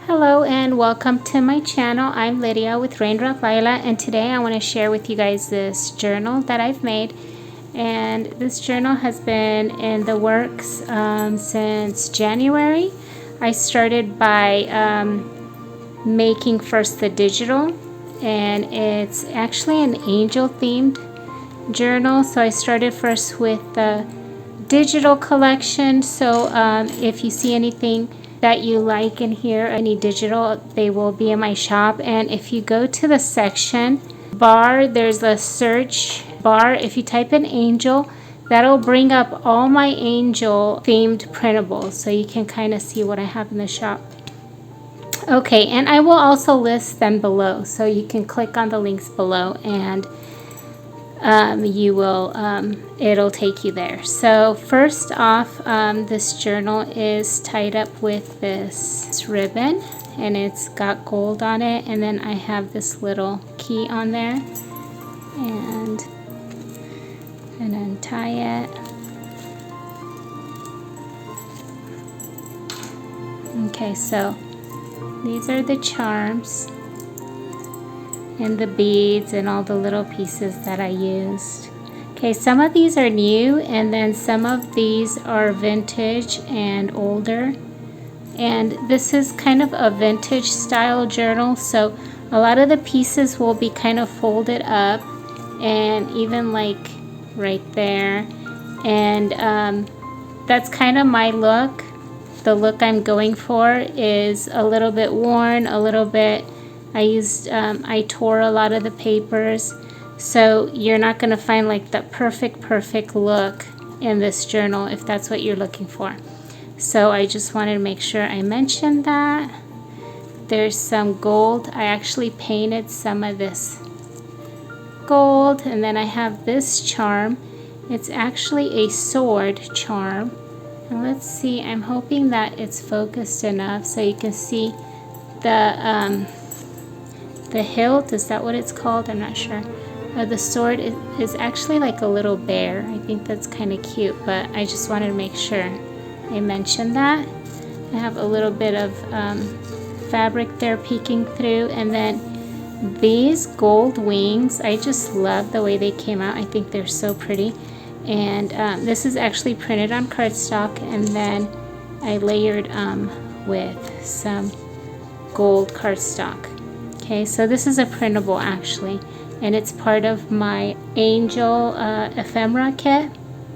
Hello and welcome to my channel. I'm Lydia with Raindrop, Lila, and today I want to share with you guys this journal that I've made. And this journal has been in the works since January. I started by making first the digital, and it's actually an angel themed journal. So I started first with the digital collection. So if you see anything that you like in here, any digital, they will be in my shop. And if you go to the section bar, there's a search bar. If you type in angel, that'll bring up all my angel themed printables, so you can kind of see what I have in the shop. Okay, and I will also list them below, so you can click on the links below and it'll take you there. So first off, this journal is tied up with this ribbon, and it's got gold on it, and then I have this little key on there, and untie it. Okay, so these are the charms and the beads and all the little pieces that I used. Okay, some of these are new, and then some of these are vintage and older. And this is kind of a vintage style journal, so a lot of the pieces will be kind of folded up, and even like right there. And that's kind of my look. The look I'm going for is a little bit worn, a little bit, I tore a lot of the papers, so you're not going to find like the perfect look in this journal if that's what you're looking for. So I just wanted to make sure I mentioned that. There's some gold. I actually painted some of this gold, and then I have this charm. It's actually a sword charm. And let's see, I'm hoping that it's focused enough so you can see the hilt, is that what it's called? I'm not sure. The sword is actually like a little bear. I think that's kind of cute, but I just wanted to make sure I mentioned that. I have a little bit of fabric there peeking through, and then these gold wings, I just love the way they came out. I think they're so pretty. And this is actually printed on cardstock, and then I layered with some gold cardstock. Okay, so this is a printable actually, and it's part of my angel ephemera kit.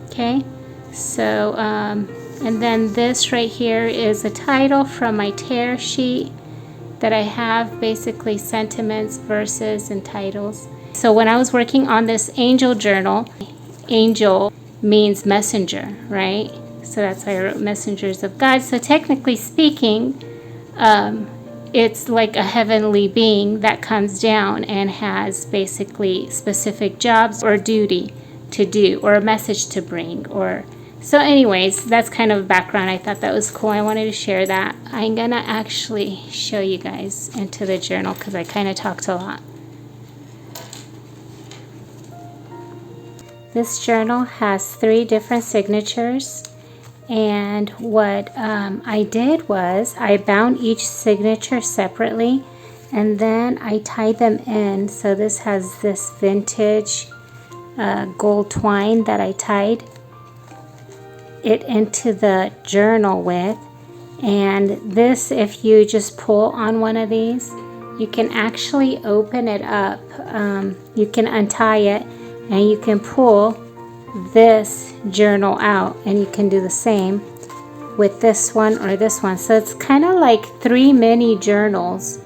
Okay, so and then this right here is a title from my tear sheet that I have, basically sentiments, verses, and titles. So when I was working on this angel journal, angel means messenger, right? So that's why I wrote messengers of God. So technically speaking, it's like a heavenly being that comes down and has basically specific jobs or duty to do, or a message to bring, or so anyways, that's kind of background. I thought that was cool. I wanted to share that. I'm gonna actually show you guys into the journal because I kind of talked a lot. This journal has 3 different signatures, and what I did was I bound each signature separately, and then I tied them in. So this has this vintage gold twine that I tied it into the journal with. And this, if you just pull on one of these, you can actually open it up. You can untie it, and you can pull this journal out, and you can do the same with this one or this one. So it's kind of like 3 mini journals,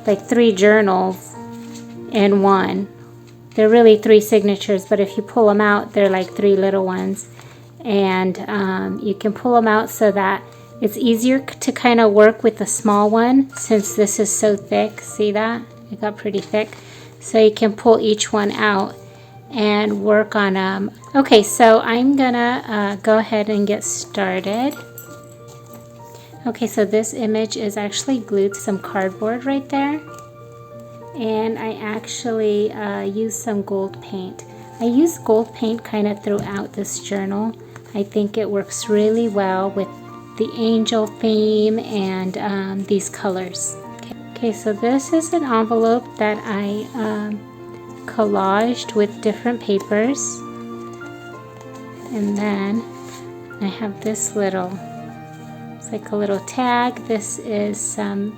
like 3 journals in one. They're really 3 signatures, but if you pull them out, they're like 3 little ones. And you can pull them out so that it's easier to kind of work with the small one, since this is so thick. See that? It got pretty thick. So you can pull each one out and work on them. Okay, so I'm gonna go ahead and get started. Okay, so this image is actually glued to some cardboard right there, and I actually used some gold paint. I use gold paint kind of throughout this journal. I think it works really well with the angel theme and these colors. Okay, so this is an envelope that I collaged with different papers. And then I have this little, it's like a little tag. This is some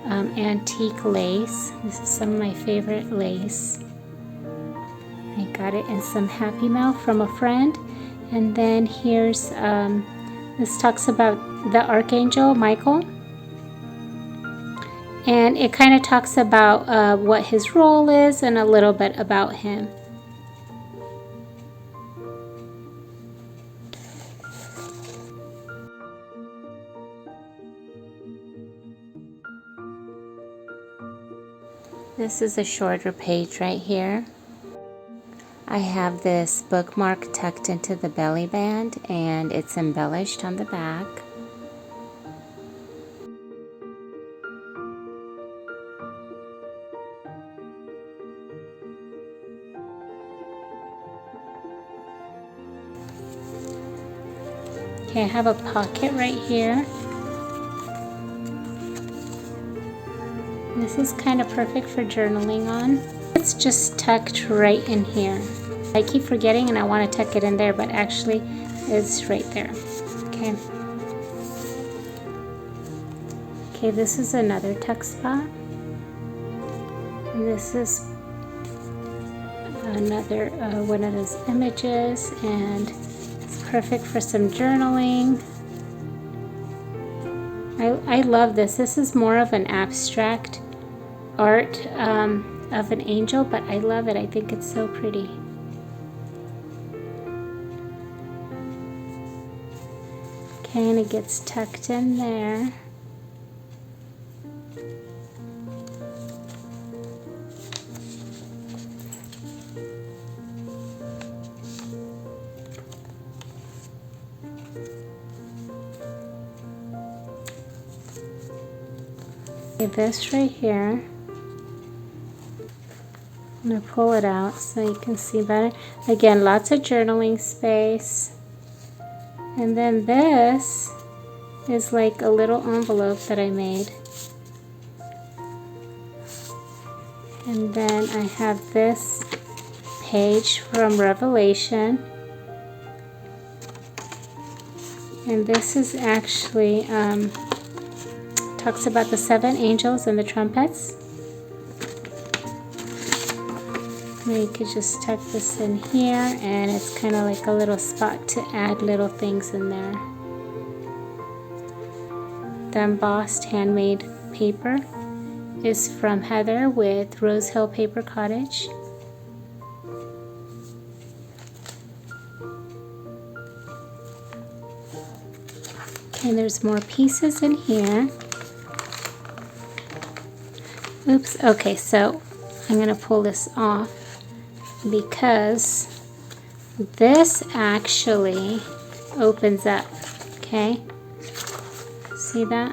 antique lace. This is some of my favorite lace. I got it in some Happy Mail from a friend. And then here's, this talks about the Archangel Michael. And it kind of talks about what his role is and a little bit about him. This is a shorter page right here. I have this bookmark tucked into the belly band and it's embellished on the back. Okay, I have a pocket right here. This is kind of perfect for journaling on. It's just tucked right in here. I keep forgetting and I want to tuck it in there, but actually it's right there. Okay. Okay, this is another tuck spot. And this is another one of those images, and it's perfect for some journaling. I love this. This is more of an abstract art of an angel, but I love it. I think it's so pretty. Okay, and it gets tucked in there. This right here, I'm going to pull it out so you can see better. Again, lots of journaling space. And then this is like a little envelope that I made. And then I have this page from Revelation. And this is actually talks about the 7 angels and the trumpets. And you could just tuck this in here, and it's kind of like a little spot to add little things in there. The embossed handmade paper is from Heather with Rose Hill Paper Cottage. Okay, there's more pieces in here. Oops, okay, so I'm going to pull this off because this actually opens up, okay? See that?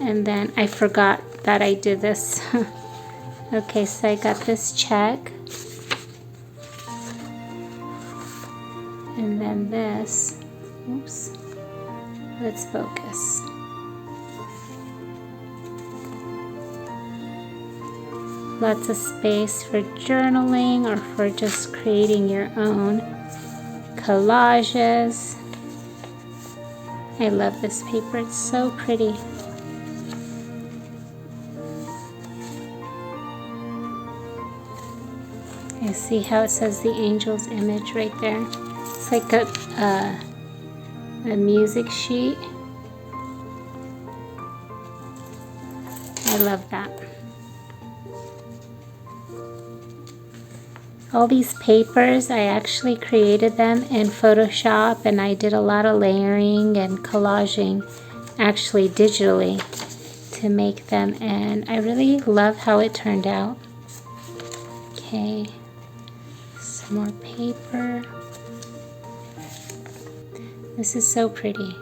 And then I forgot that I did this. Okay, so I got this check. And then this, oops, let's focus. Lots of space for journaling or for just creating your own collages. I love this paper, it's so pretty. You see how it says the angel's image right there? It's like a music sheet. I love that. All these papers, I actually created them in Photoshop, and I did a lot of layering and collaging actually digitally to make them, and I really love how it turned out. Okay, some more paper. This is so pretty.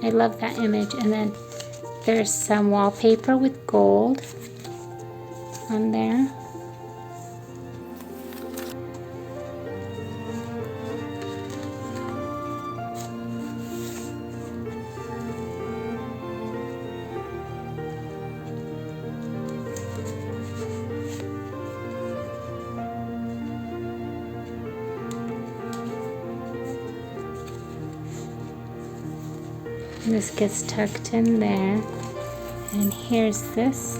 I love that image. And then there's some wallpaper with gold on there. This gets tucked in there. And here's this.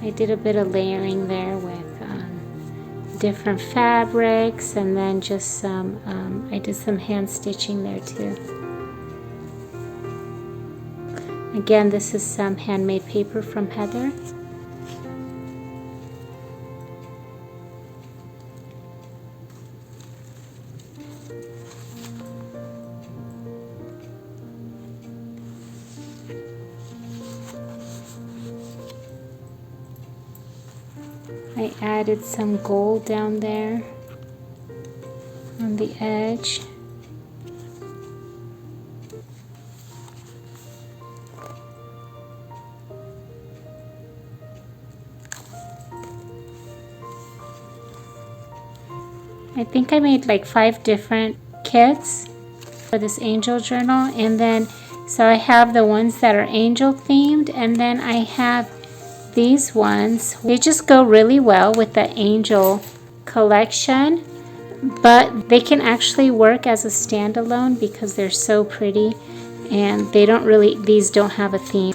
I did a bit of layering there with different fabrics, and then just some, I did some hand stitching there too. Again, this is some handmade paper from Heather. I added some gold down there on the edge. I think I made like 5 different kits for this angel journal, and then so I have the ones that are angel themed, and then I have these ones. They just go really well with the angel collection, but they can actually work as a standalone because they're so pretty, and they don't really, these don't have a theme.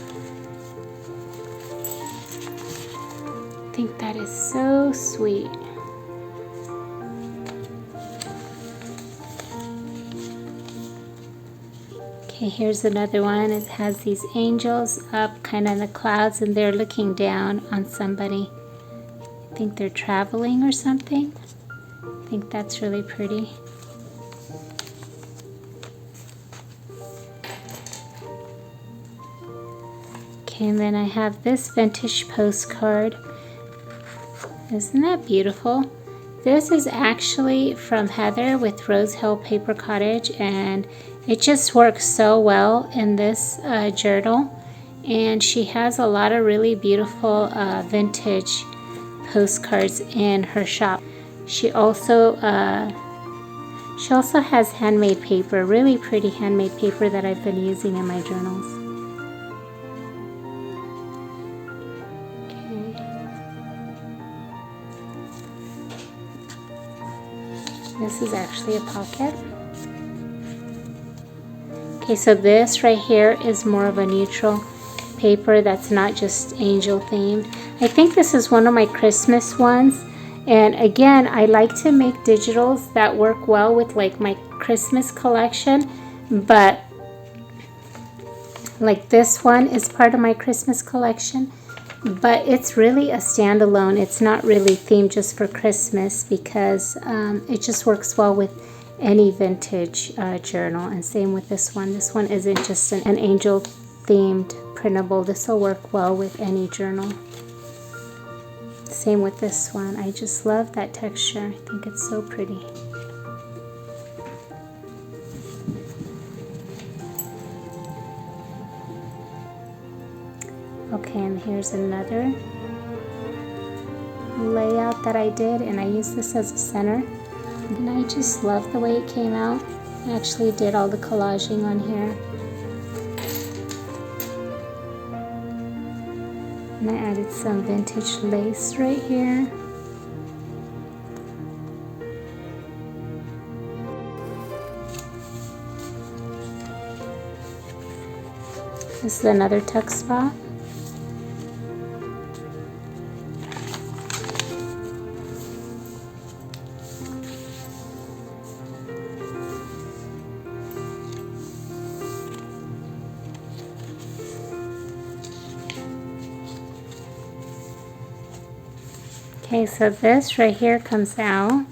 I think that is so sweet. Okay, here's another one. It has these angels up kind of in the clouds, and they're looking down on somebody. I think they're traveling or something. I think that's really pretty. Okay, and then I have this vintage postcard. Isn't that beautiful? This is actually from Heather with Rose Hill Paper Cottage, and it just works so well in this journal. And she has a lot of really beautiful vintage postcards in her shop. She also has handmade paper, really pretty handmade paper that I've been using in my journals. This is actually a pocket. Okay, so this right here is more of a neutral paper that's not just angel themed. I think this is one of my Christmas ones. And again, I like to make digitals that work well with like my Christmas collection. But like this one is part of my Christmas collection. But it's really a standalone. It's not really themed just for Christmas because it just works well with any vintage journal. And same with this one. This one isn't just an angel themed printable. This will work well with any journal. Same with this one. I just love that texture. I think it's so pretty. Okay, and here's another layout that I did, and I used this as a center. And I just love the way it came out. I actually did all the collaging on here. And I added some vintage lace right here. This is another tuck spot. Okay, so this right here comes out.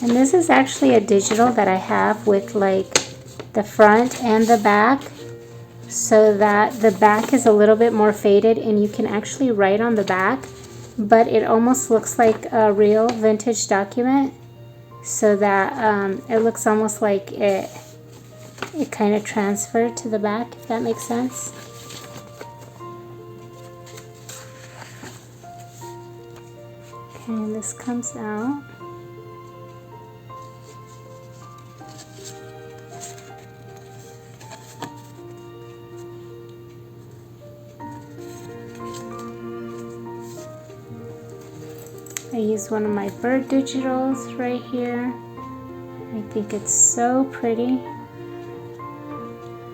And this is actually a digital that I have with like the front and the back, so that the back is a little bit more faded and you can actually write on the back, but it almost looks like a real vintage document, so that it looks almost like it kind of transferred to the back, if that makes sense. Okay, and this comes out. I use one of my bird digitals right here. I think it's so pretty.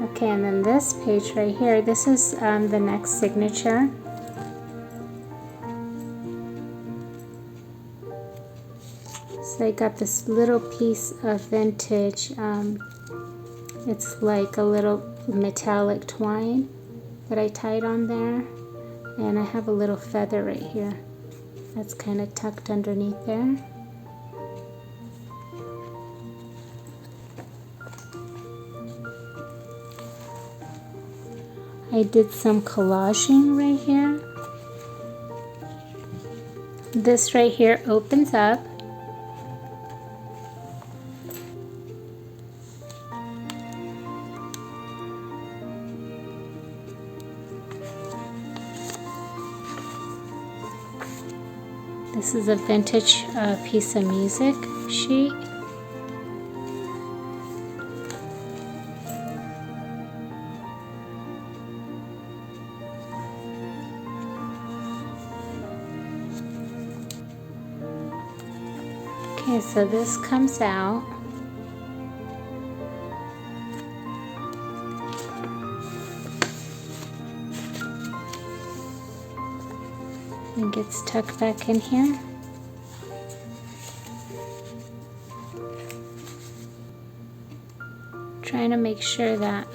Okay, and then this page right here, this is the next signature. So I got this little piece of vintage, it's like a little metallic twine that I tied on there, and I have a little feather right here that's kind of tucked underneath there. I did some collaging right here. This right here opens up. This is a vintage piece of music sheet. Okay, so this comes out. And gets tucked back in here. Trying to make sure that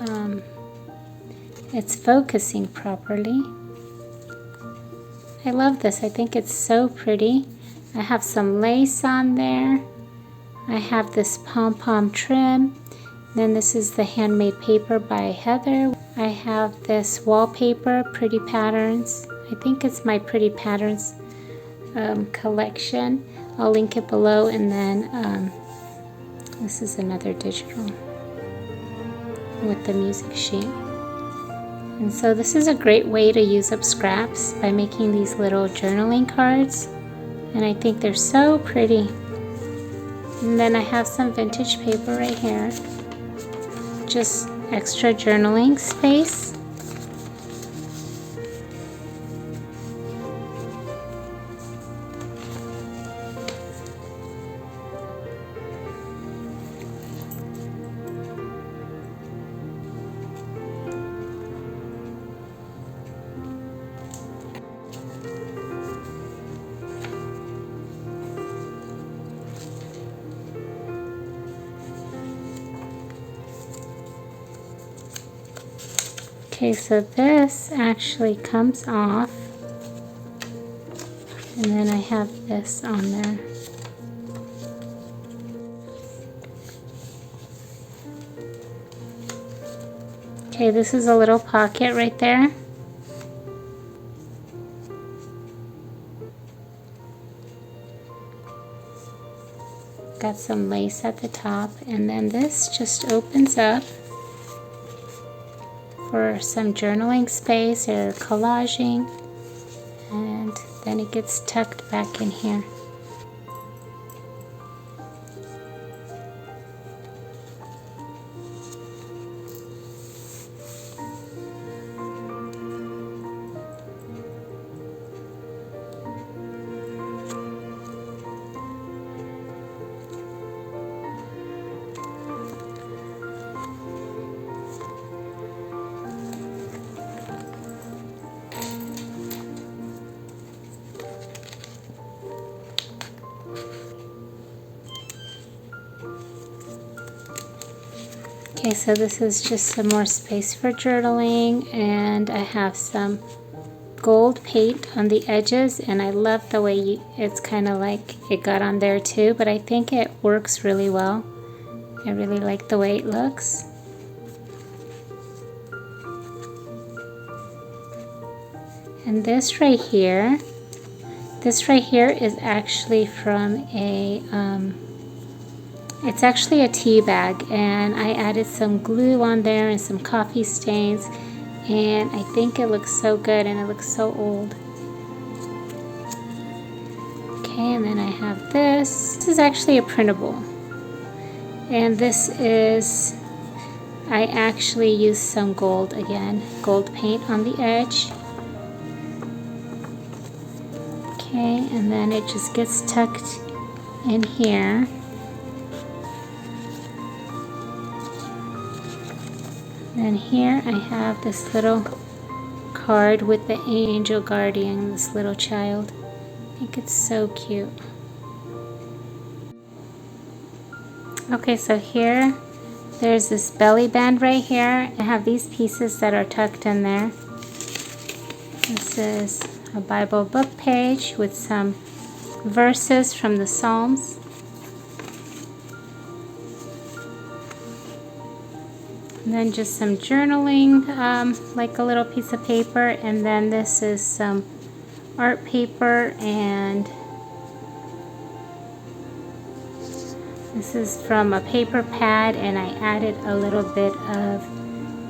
it's focusing properly. I love this. I think it's so pretty. I have some lace on there. I have this pom-pom trim. Then this is the handmade paper by Heather. I have this wallpaper, Pretty Patterns. I think it's my Pretty Patterns collection. I'll link it below, and then this is another digital with the music sheet. And so this is a great way to use up scraps by making these little journaling cards, and I think they're so pretty. And then I have some vintage paper right here, just extra journaling space. Okay, so this actually comes off, and then I have this on there. Okay, this is a little pocket right there. Got some lace at the top, and then this just opens up for some journaling space or collaging, and then it gets tucked back in here. Okay, so this is just some more space for journaling, and I have some gold paint on the edges, and I love the way it's kind of like it got on there too, but I think it works really well. I really like the way it looks. And this right here is actually from a it's actually a tea bag, and I added some glue on there and some coffee stains, and I think it looks so good, and it looks so old. Okay, and then I have this. This is actually a printable, and this is, I actually used some gold again, gold paint on the edge. Okay, and then it just gets tucked in here. And here I have this little card with the angel guardian, this little child. I think it's so cute. Okay, so here there's this belly band right here. I have these pieces that are tucked in there. This is a Bible book page with some verses from the Psalms. And then just some journaling, like a little piece of paper. And then this is some art paper, and this is from a paper pad, and I added a little bit of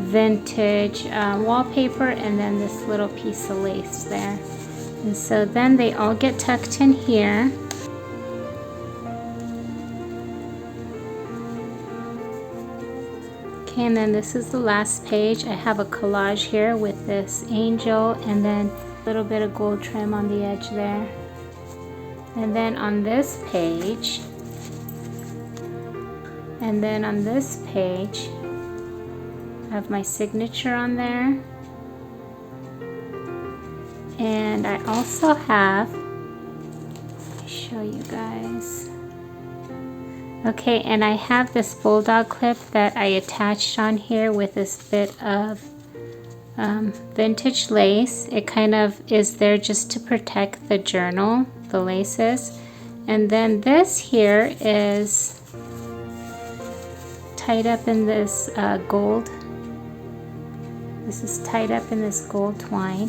vintage wallpaper, and then this little piece of lace there. And so then they all get tucked in here. Okay, and then this is the last page. I have a collage here with this angel and then a little bit of gold trim on the edge there. And then on this page, I have my signature on there. And I also have, let me show you guys. Okay, and I have this bulldog clip that I attached on here with this bit of vintage lace. It kind of is there just to protect the journal, the laces. And then this here is tied up in this gold. This is tied up in this gold twine.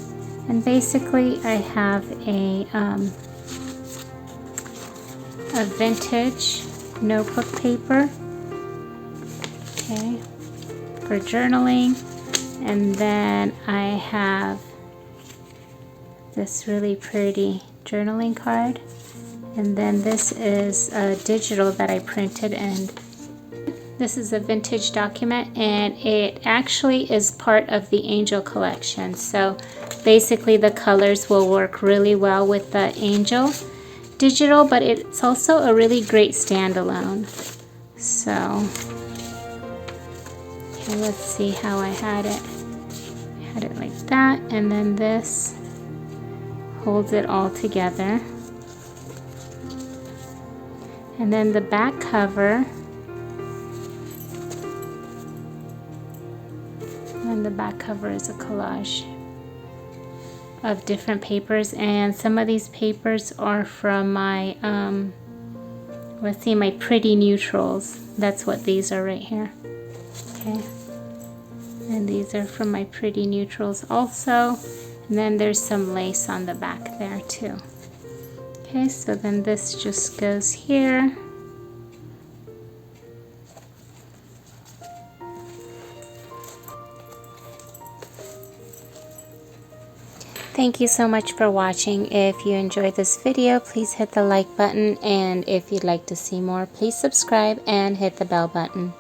And basically I have a vintage notebook paper, okay, for journaling. And then I have this really pretty journaling card, and then this is a digital that I printed, and this is a vintage document, and it actually is part of the angel collection. So basically the colors will work really well with the angel digital, but it's also a really great standalone. So okay, let's see how I had it. I had it like that, and then this holds it all together. And then the back cover, is a collage of different papers, and some of these papers are from my let's see, my pretty neutrals. That's what these are right here. Okay, and these are from my pretty neutrals also. And then there's some lace on the back there too. Okay, so then this just goes here. Thank you so much for watching. If you enjoyed this video, please hit the like button, and if you'd like to see more, please subscribe and hit the bell button.